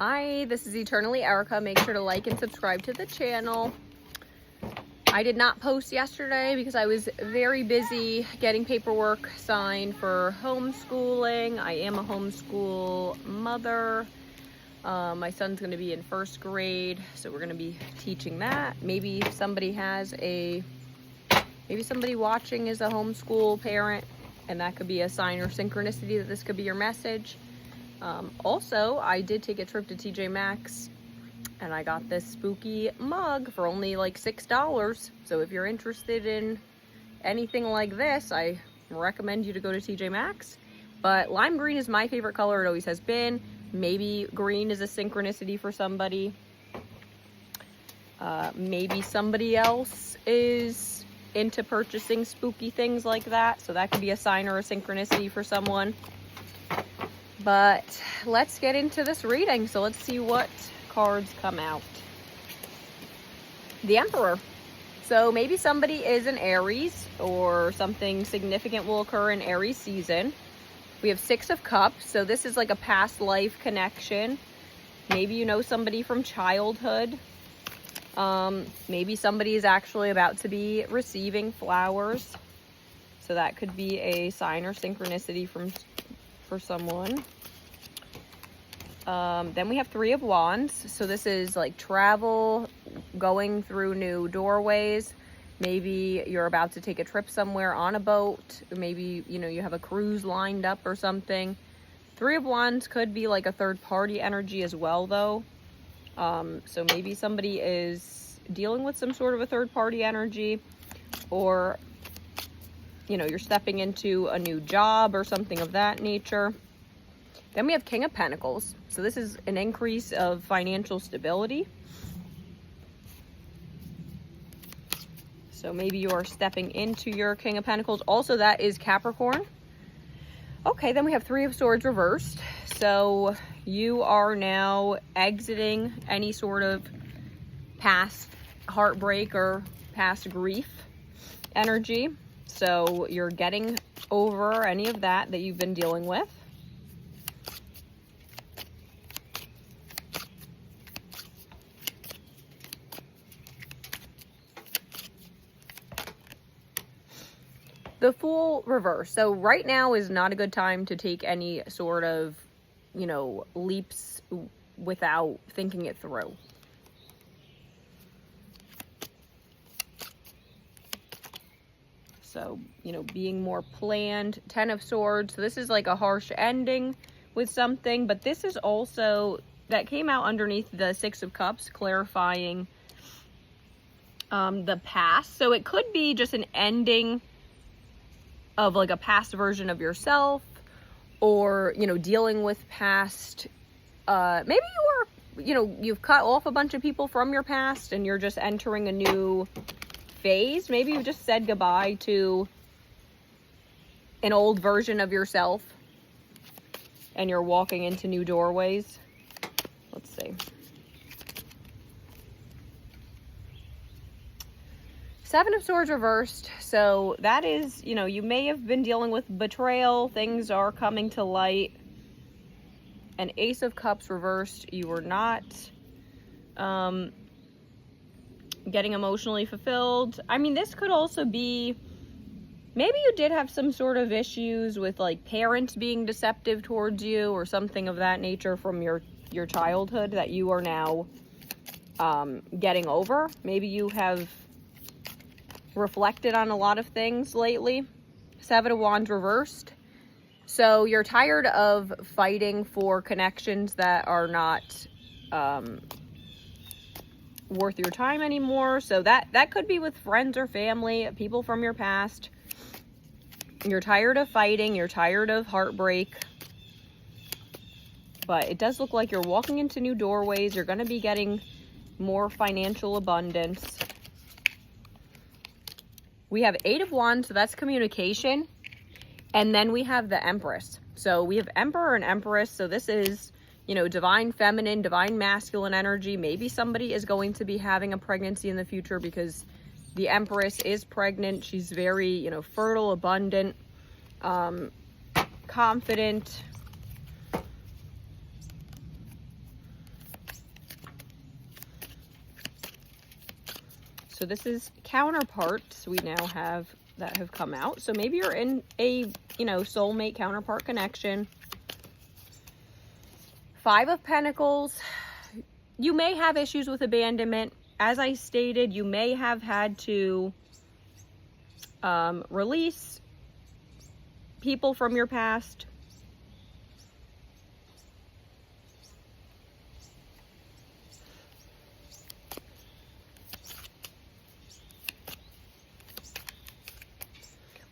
Hi, this is Eternally Erica. Make sure to like and subscribe to the channel. I did not post yesterday because I was very busy getting paperwork signed for homeschooling. I am a homeschool mother. My son's going to be in first grade, so we're going to be teaching that. Maybe somebody watching is a homeschool parent, and that could be a sign or synchronicity that this could be your message. Also, I did take a trip to TJ Maxx and I got this spooky mug for only like $6. So if you're interested in anything like this, I recommend you to go to TJ Maxx. But lime green is my favorite color. It always has been. Maybe green is a synchronicity for somebody. Maybe somebody else is into purchasing spooky things like that. So that could be a sign or a synchronicity for someone. But let's get into this reading. So let's see what cards come out. The Emperor. So maybe somebody is an Aries, or something significant will occur in Aries season. We have Six of Cups. So this is like a past life connection. Maybe you know somebody from childhood. Maybe somebody is actually about to be receiving flowers. So that could be a sign or synchronicity for someone. Then we have Three of Wands. So this is like travel, going through new doorways. Maybe you're about to take a trip somewhere on a boat. Maybe, you have a cruise lined up or something. Three of Wands could be like a third party energy as well, though. So maybe somebody is dealing with some sort of a third party energy, or you're stepping into a new job or something of that nature. Then we have King of Pentacles. So this is an increase of financial stability. So maybe you're stepping into your King of Pentacles. Also, that is Capricorn. Okay, then we have Three of Swords reversed. So you are now exiting any sort of past heartbreak or past grief energy. So you're getting over any of that you've been dealing with. The Fool reverse. So right now is not a good time to take any sort of, leaps without thinking it through. So, being more planned. Ten of Swords. So this is like a harsh ending with something, but this is also, that came out underneath the Six of Cups, clarifying the past. So it could be just an ending of like a past version of yourself, or, dealing with past, maybe you've cut off a bunch of people from your past and you're just entering a new phase. Maybe you just said goodbye to an old version of yourself and you're walking into new doorways. Let's see. Seven of Swords reversed. So that is, you may have been dealing with betrayal. Things are coming to light. An Ace of Cups reversed. You were not getting emotionally fulfilled. I mean, this could also be, maybe you did have some sort of issues with like parents being deceptive towards you or something of that nature from your childhood that you are now getting over. Maybe you have reflected on a lot of things lately. Seven of Wands reversed. So you're tired of fighting for connections that are not worth your time anymore. So that could be with friends or family, people from your past. You're tired of fighting. You're tired of heartbreak. But it does look like you're walking into new doorways. You're going to be getting more financial abundance. We have Eight of Wands, so that's communication. And then we have the Empress. So we have Emperor and Empress. So this is, divine feminine, divine masculine energy. Maybe somebody is going to be having a pregnancy in the future because the Empress is pregnant. She's very, fertile, abundant, confident. So this is counterparts we now have that have come out. So maybe you're in a, soulmate counterpart connection. 5 of Pentacles. You may have issues with abandonment. As I stated, you may have had to release people from your past.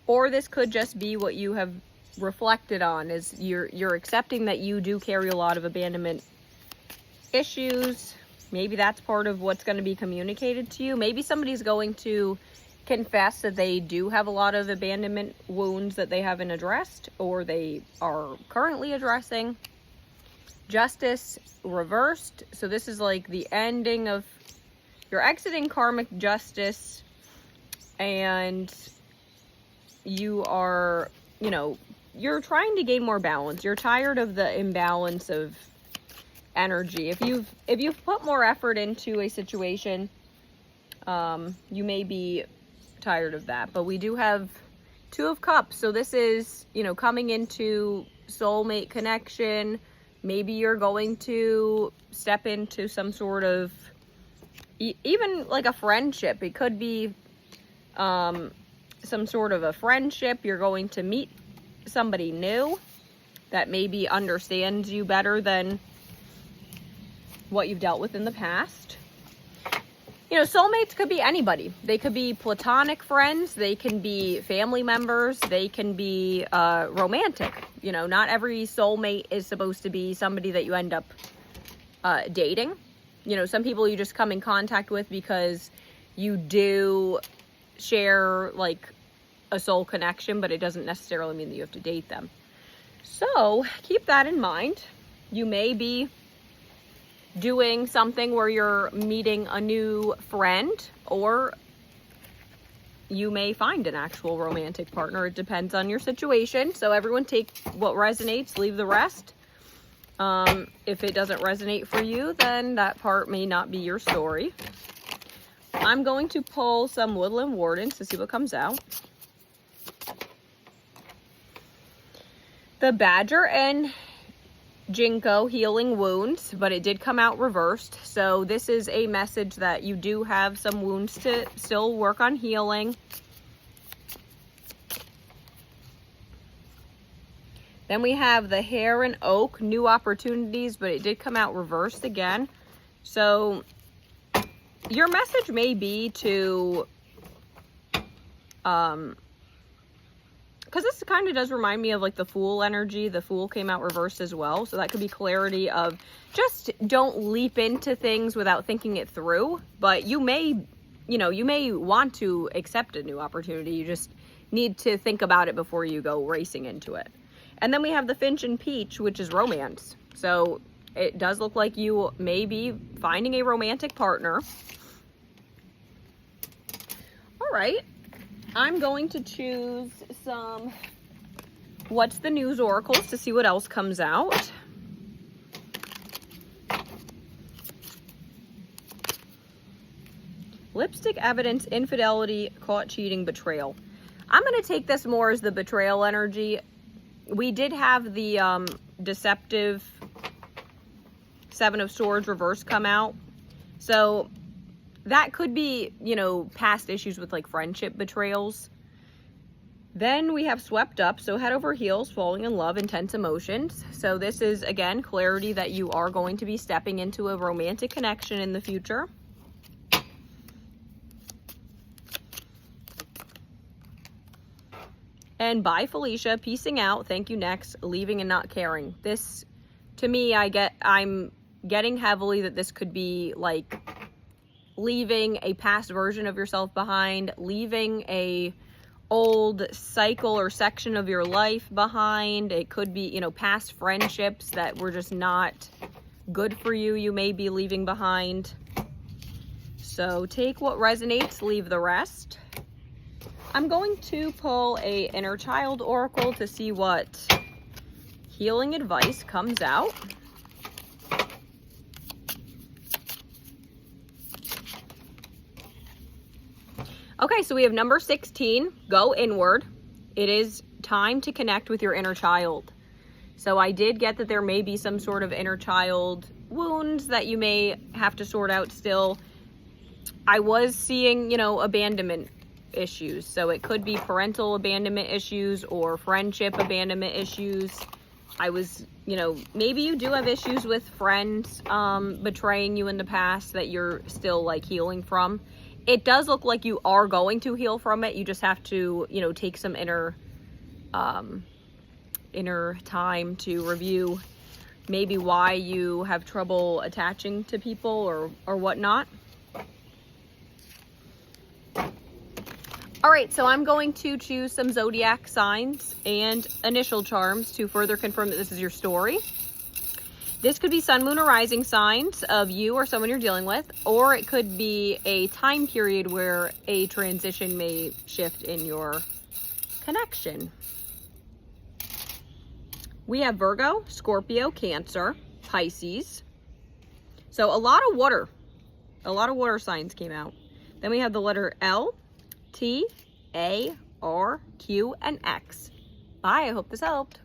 Or this could just be what you have reflected on, is you're accepting that you do carry a lot of abandonment issues. Maybe that's part of what's going to be communicated to you. Maybe somebody's going to confess that they do have a lot of abandonment wounds that they haven't addressed, or they are currently addressing. Justice reversed. So this is like the ending of, you're exiting karmic justice, and you are, you're trying to gain more balance. You're tired of the imbalance of energy. If you've put more effort into a situation, you may be tired of that. But we do have 2 of Cups. So this is, coming into soulmate connection. Maybe you're going to step into some sort of, even like a friendship. It could be, some sort of a friendship. You're going to meet somebody new that maybe understands you better than what you've dealt with in the past. Soulmates could be anybody. They could be platonic friends. They can be family members. They can be romantic. Not every soulmate is supposed to be somebody that you end up dating. Some people you just come in contact with because you do share like a soul connection, but it doesn't necessarily mean that you have to date them. So keep that in mind. You may be doing something where you're meeting a new friend, or you may find an actual romantic partner. It depends on your situation. So everyone take what resonates, leave the rest. If it doesn't resonate for you, then that part may not be your story. I'm going to pull some Woodland Wardens to see what comes out. The Badger and Ginkgo healing wounds, but it did come out reversed. So this is a message that you do have some wounds to still work on healing. Then we have the Hare and Oak, new opportunities, but it did come out reversed again. So your message may be to, because this kind of does remind me of like the Fool energy. The Fool came out reversed as well. So that could be clarity of just don't leap into things without thinking it through. But you may want to accept a new opportunity. You just need to think about it before you go racing into it. And then we have the Finch and Peach, which is romance. So it does look like you may be finding a romantic partner. All right. I'm going to choose some What's the News oracles to see what else comes out. Lipstick evidence, infidelity, caught cheating, betrayal. I'm going to take this more as the betrayal energy. We did have the deceptive Seven of Swords reverse come out. So that could be, past issues with like friendship betrayals. Then we have Swept Up, so head over heels, falling in love, intense emotions. So this is, again, clarity that you are going to be stepping into a romantic connection in the future. And Bye Felicia, peacing out, thank you next, leaving and not caring. This, to me, I'm getting heavily that this could be like leaving a past version of yourself behind, leaving a old cycle or section of your life behind. It could be, past friendships that were just not good for you, you may be leaving behind. So take what resonates, leave the rest. I'm going to pull a Inner Child oracle to see what healing advice comes out. Okay, so we have number 16, go inward. It is time to connect with your inner child. So I did get that there may be some sort of inner child wounds that you may have to sort out still. I was seeing, abandonment issues. So it could be parental abandonment issues or friendship abandonment issues. I was, maybe you do have issues with friends betraying you in the past that you're still like healing from. It does look like you are going to heal from it. You just have to, take some inner time to review maybe why you have trouble attaching to people or whatnot. All right, so I'm going to choose some zodiac signs and initial charms to further confirm that this is your story. This could be sun, moon, or rising signs of you or someone you're dealing with, or it could be a time period where a transition may shift in your connection. We have Virgo, Scorpio, Cancer, Pisces. So a lot of water signs came out. Then we have the letter L, T, A, R, Q, and X. Bye, I hope this helped.